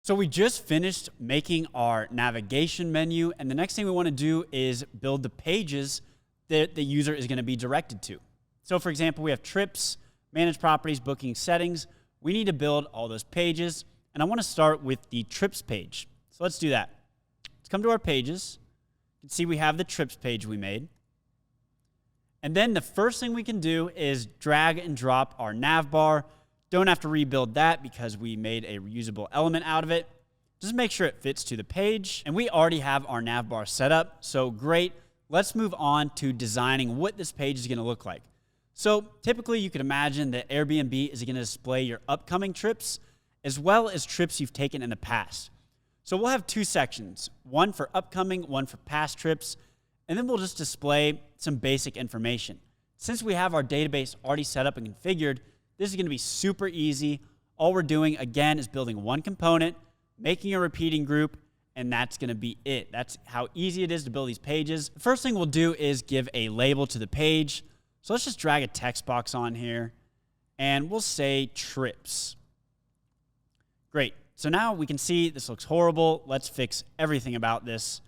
So we just finished making our navigation menu, and the next thing we want to do is build the pages that the user is going to be directed to. So for example, we have trips, manage properties, booking settings. We need to build all those pages, and I want to start with the trips page. So let's do that. Let's come to our pages. You can see we have the trips page we made. And then the first thing we can do is drag and drop our nav bar. Don't have to rebuild that because we made a reusable element out of it. Just make sure it fits to the page. And we already have our nav bar set up, so great. Let's move on to designing what this page is going to look like. So typically you could imagine that Airbnb is going to display your upcoming trips as well as trips you've taken in the past. So we'll have two sections, one for upcoming, one for past trips, and then we'll just display some basic information. Since we have our database already set up and configured, this is going to be super easy. All we're doing, again, is building one component, making a repeating group, and that's going to be it. That's how easy it is to build these pages. The first thing we'll do is give a label to the page. So let's just drag a text box on here, and we'll say trips. Great. So now we can see this looks horrible. Let's fix everything about this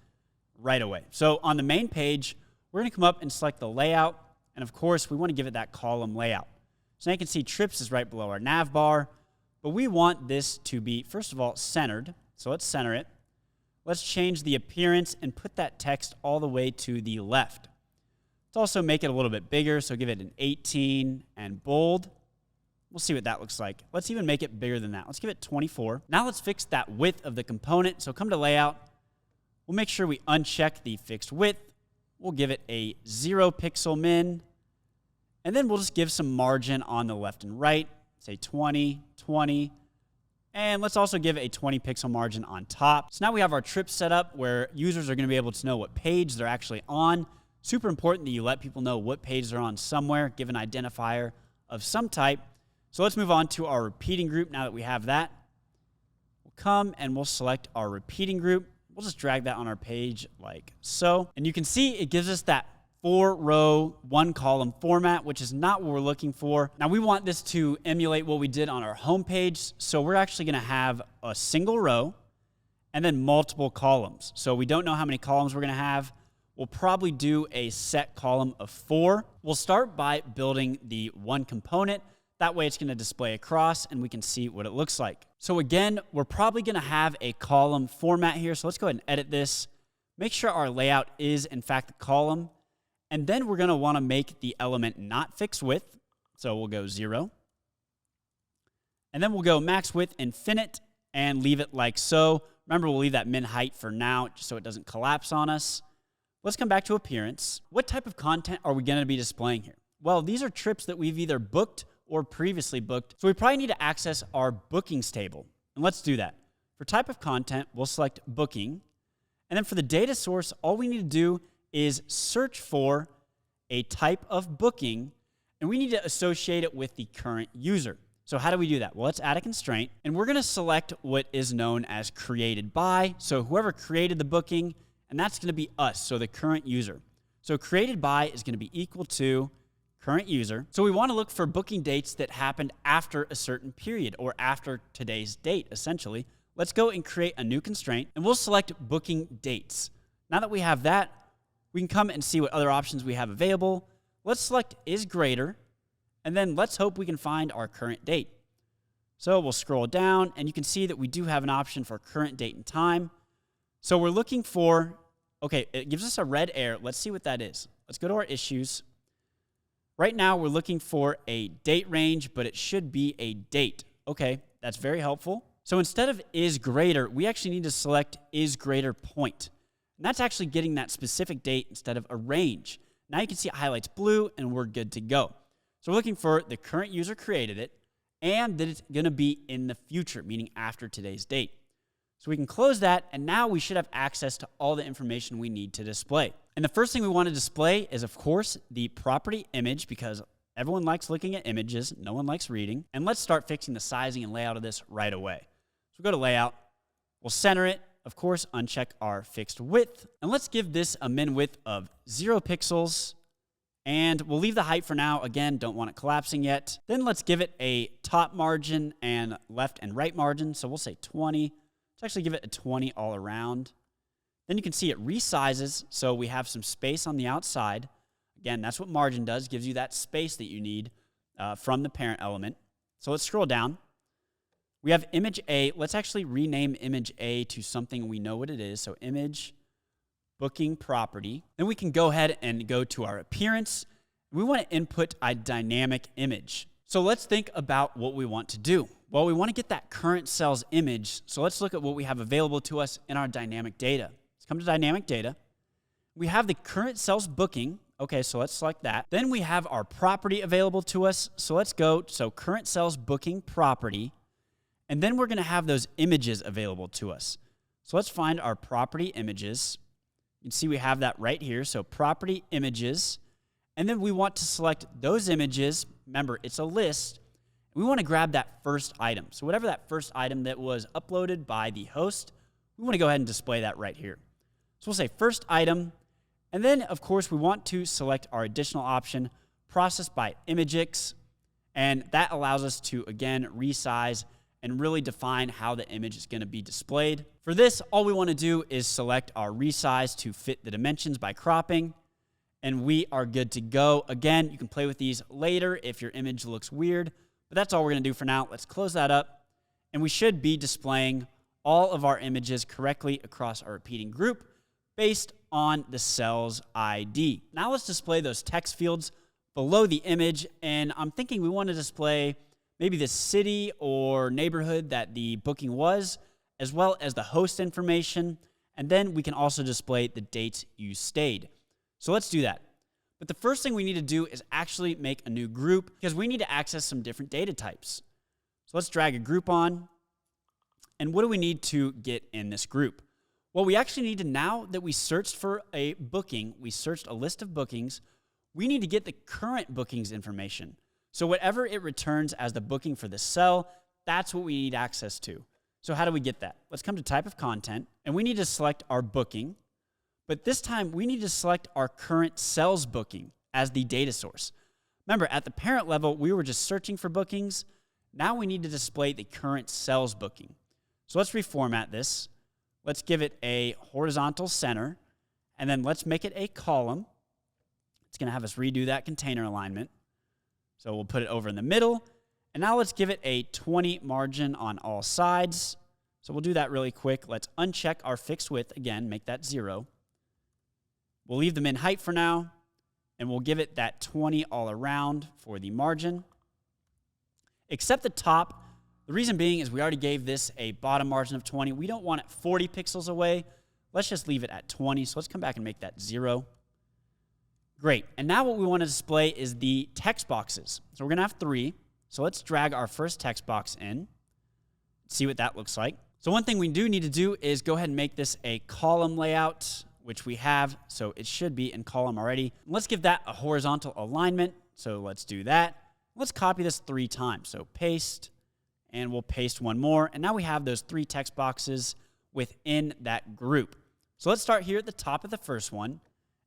right away. So on the main page, we're going to come up and select the layout, and of course, we want to give it that column layout. So now you can see trips is right below our nav bar, but we want this to be, first of all, centered. So let's center it. Let's change the appearance and put that text all the way to the left. Let's also make it a little bit bigger, so give it an 18 and bold. We'll see what that looks like. Let's even make it bigger than that. Let's give it 24. Now let's fix that width of the component. So come to layout. We'll make sure we uncheck the fixed width. We'll give it a 0 pixel min. And then we'll just give some margin on the left and right. Say 20, 20. And let's also give it a 20 pixel margin on top. So now we have our trip set up where users are going to be able to know what page they're actually on. Super important that you let people know what page they're on somewhere, give an identifier of some type. So let's move on to our repeating group now that we have that. We'll come and we'll select our repeating group. We'll just drag that on our page like so. And you can see it gives us that 4-row, 1-column format, which is not what we're looking for. Now we want this to emulate what we did on our home page. So we're actually going to have a single row and then multiple columns. So we don't know how many columns we're going to have. We'll probably do a set column of 4. We'll start by building the one component. That way it's going to display across and we can see what it looks like. So again, we're probably going to have a column format here. So let's go ahead and edit this. Make sure our layout is in fact the column. And then we're going to want to make the element not fixed width. So we'll go 0. And then we'll go max width infinite and leave it like so. Remember, we'll leave that min height for now just so it doesn't collapse on us. Let's come back to appearance. What type of content are we going to be displaying here? Well, these are trips that we've either booked or previously booked. So we probably need to access our bookings table. And let's do that. For type of content, we'll select booking. And then for the data source, all we need to do is search for a type of booking, and we need to associate it with the current user. So how do we do that? Well, let's add a constraint, and we're going to select what is known as created by. So whoever created the booking, and that's going to be us, so the current user. So created by is going to be equal to current user. So we want to look for booking dates that happened after a certain period or after today's date, essentially. Let's go and create a new constraint, and we'll select booking dates. Now that we have that, we can come and see what other options we have available. Let's select is greater, and then let's hope we can find our current date. So we'll scroll down, and you can see that we do have an option for current date and time. So we're looking for, okay, it gives us a red error. Let's see what that is. Let's go to our issues. Right now, we're looking for a date range, but it should be a date. Okay, that's very helpful. So instead of is greater, we actually need to select is greater point. And that's actually getting that specific date instead of a range. Now you can see it highlights blue, and we're good to go. So we're looking for the current user created it, and that it's going to be in the future, meaning after today's date. So we can close that, and now we should have access to all the information we need to display. And the first thing we want to display is, of course, the property image, because everyone likes looking at images. No one likes reading. And let's start fixing the sizing and layout of this right away. So we'll go to layout. We'll center it. Of course, uncheck our fixed width. And let's give this a min width of 0 pixels. And we'll leave the height for now. Again, don't want it collapsing yet. Then let's give it a top margin and left and right margin. So we'll say 20, Let's actually give it a 20 all around. Then you can see it resizes, so we have some space on the outside. Again, that's what margin does, gives you that space that you need from the parent element. So let's scroll down. We have image A. Let's actually rename image A to something we know what it is. So image booking property. Then we can go ahead and go to our appearance. We want to input a dynamic image. So let's think about what we want to do. Well, we want to get that current sales image. So let's look at what we have available to us in our dynamic data. Let's come to dynamic data. We have the current sales booking. Okay, so let's select that. Then we have our property available to us. So let's go, so current sales booking property. And then we're going to have those images available to us. So let's find our property images. You can see we have that right here. So property images. And then we want to select those images. Remember, it's a list. We want to grab that first item. So whatever that first item that was uploaded by the host, we want to go ahead and display that right here. So we'll say first item. And then, of course, we want to select our additional option, process by ImageX. And that allows us to, again, resize and really define how the image is going to be displayed. For this, all we want to do is select our resize to fit the dimensions by cropping, and we are good to go. Again, you can play with these later if your image looks weird, but that's all we're going to do for now. Let's close that up, and we should be displaying all of our images correctly across our repeating group based on the cell's ID. Now let's display those text fields below the image, and I'm thinking we want to display maybe the city or neighborhood that the booking was, as well as the host information, and then we can also display the dates you stayed. So let's do that. But the first thing we need to do is actually make a new group because we need to access some different data types. So let's drag a group on. And what do we need to get in this group? Well, we actually need to, now that we searched for a booking, we searched a list of bookings, we need to get the current bookings information. So whatever it returns as the booking for the cell, that's what we need access to. So how do we get that? Let's come to type of content, and we need to select our booking. But this time, we need to select our current sales booking as the data source. Remember, at the parent level, we were just searching for bookings. Now we need to display the current sales booking. So let's reformat this. Let's give it a horizontal center, and then let's make it a column. It's going to have us redo that container alignment. So we'll put it over in the middle. And now let's give it a 20 margin on all sides. So we'll do that really quick. Let's uncheck our fixed width again, make that 0. We'll leave the min height for now, and we'll give it that 20 all around for the margin. Except the top. The reason being is we already gave this a bottom margin of 20. We don't want it 40 pixels away. Let's just leave it at 20. So let's come back and make that 0. Great. And now what we want to display is the text boxes. So we're going to have 3. So let's drag our first text box in, see what that looks like. So one thing we do need to do is go ahead and make this a column layout, which we have. So it should be in column already. Let's give that a horizontal alignment. So let's do that. Let's copy this 3 times. So paste, and we'll paste one more. And now we have those 3 text boxes within that group. So let's start here at the top of the first one.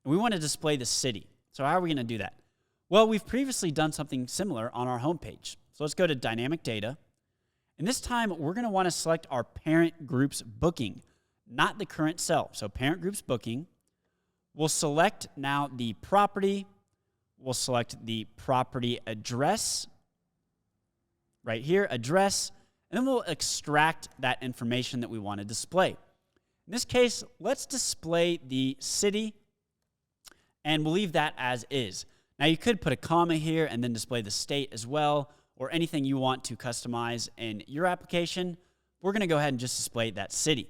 And we want to display the city. So how are we going to do that? Well, we've previously done something similar on our homepage. So let's go to dynamic data. And this time, we're going to want to select our parent group's booking, not the current cell. So parent group's booking. We'll select now the property. We'll select the property address right here, address. And then we'll extract that information that we want to display. In this case, let's display the city, and we'll leave that as is. Now, you could put a comma here and then display the state as well, or anything you want to customize in your application. We're going to go ahead and just display that city.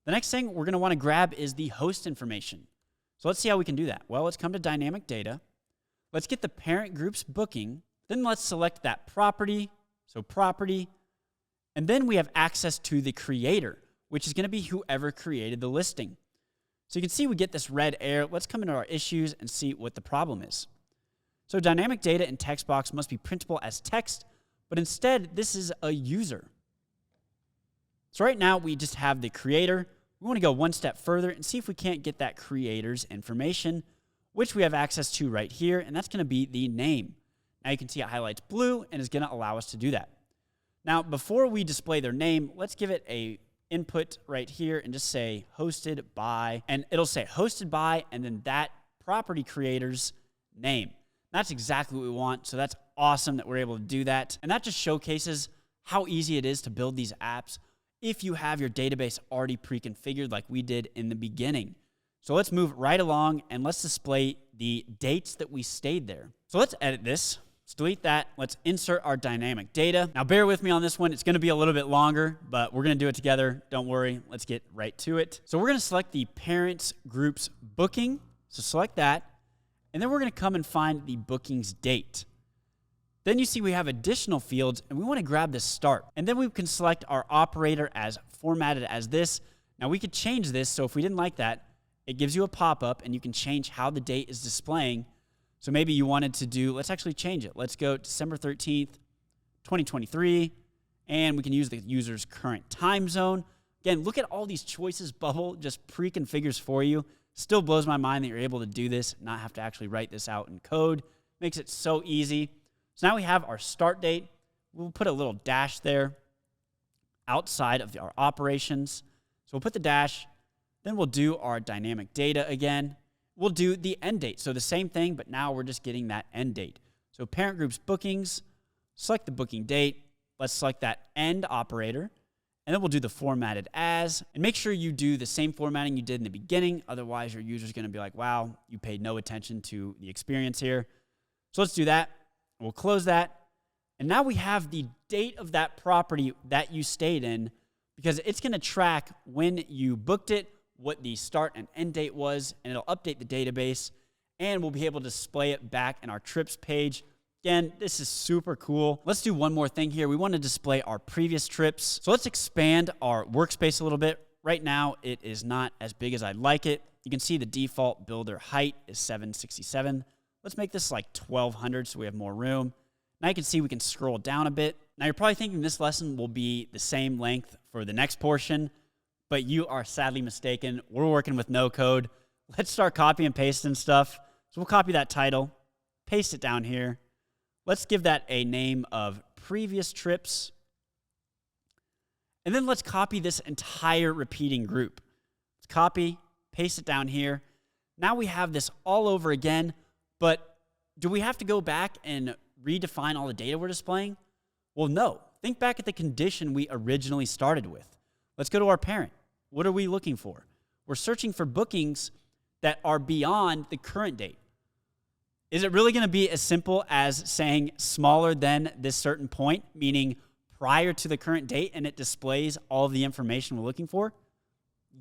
The next thing we're going to want to grab is the host information. So let's see how we can do that. Well, let's come to dynamic data. Let's get the parent group's booking. Then let's select that property. So property. And then we have access to the creator, which is going to be whoever created the listing. So you can see we get this red error. Let's come into our issues and see what the problem is. So dynamic data in text box must be printable as text, but instead this is a user. So right now we just have the creator. We want to go one step further and see if we can't get that creator's information, which we have access to right here, and that's going to be the name. Now you can see it highlights blue and is going to allow us to do that. Now, before we display their name, let's give it a input right here and just say hosted by, and it'll say hosted by, and then that property creator's name. That's exactly what we want. So that's awesome that we're able to do that. And that just showcases how easy it is to build these apps if you have your database already pre-configured like we did in the beginning. So let's move right along and let's display the dates that we stayed there. So let's edit this. Let's delete that. Let's insert our dynamic data. Now bear with me on this one. It's going to be a little bit longer, but we're going to do it together. Don't worry. Let's get right to it. So we're going to select the parents groups booking. So select that. And then we're going to come and find the bookings date. Then you see we have additional fields, and we want to grab this start. And then we can select our operator as formatted as this. Now we could change this, so if we didn't like that, it gives you a pop-up, and you can change how the date is displaying. So maybe you wanted to do, let's actually change it. Let's go December 13th, 2023, and we can use the user's current time zone. Again, look at all these choices Bubble just pre-configures for you. Still blows my mind that you're able to do this, not have to actually write this out in code. Makes it so easy. So now we have our start date. We'll put a little dash there outside of our operations. So we'll put the dash. Then we'll do our dynamic data again. We'll do the end date. So the same thing, but now we're just getting that end date. So parent groups bookings, select the booking date. Let's select that end operator. And then we'll do the formatted as. And make sure you do the same formatting you did in the beginning. Otherwise, your user's going to be like, wow, you paid no attention to the experience here. So let's do that. We'll close that. And now we have the date of that property that you stayed in, because it's going to track when you booked it, what the start and end date was, and it'll update the database, and we'll be able to display it back in our trips page. Again, this is super cool. Let's do one more thing here. We want to display our previous trips. So let's expand our workspace a little bit. Right now, it is not as big as I'd like it. You can see the default builder height is 767. Let's make this like 1200 so we have more room. Now you can see we can scroll down a bit. Now you're probably thinking this lesson will be the same length for the next portion, but you are sadly mistaken. We're working with no code. Let's start copy and pasting stuff. So we'll copy that title, paste it down here. Let's give that a name of previous trips. And then let's copy this entire repeating group. Let's copy, paste it down here. Now we have this all over again. But do we have to go back and redefine all the data we're displaying? Well, no. Think back at the condition we originally started with. Let's go to our parent. What are we looking for? We're searching for bookings that are beyond the current date. Is it really going to be as simple as saying smaller than this certain point, meaning prior to the current date, and it displays all of the information we're looking for?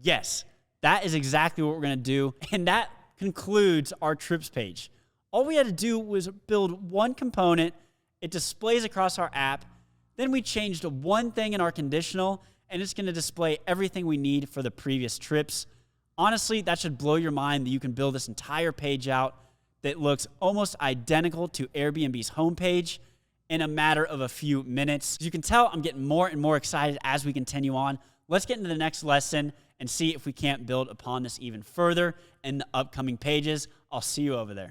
Yes, that is exactly what we're going to do, and that concludes our trips page. All we had to do was build one component. It displays across our app. Then we changed one thing in our conditional, and it's going to display everything we need for the previous trips. Honestly, that should blow your mind that you can build this entire page out that looks almost identical to Airbnb's homepage in a matter of a few minutes. As you can tell, I'm getting more and more excited as we continue on. Let's get into the next lesson and see if we can't build upon this even further in the upcoming pages. I'll see you over there.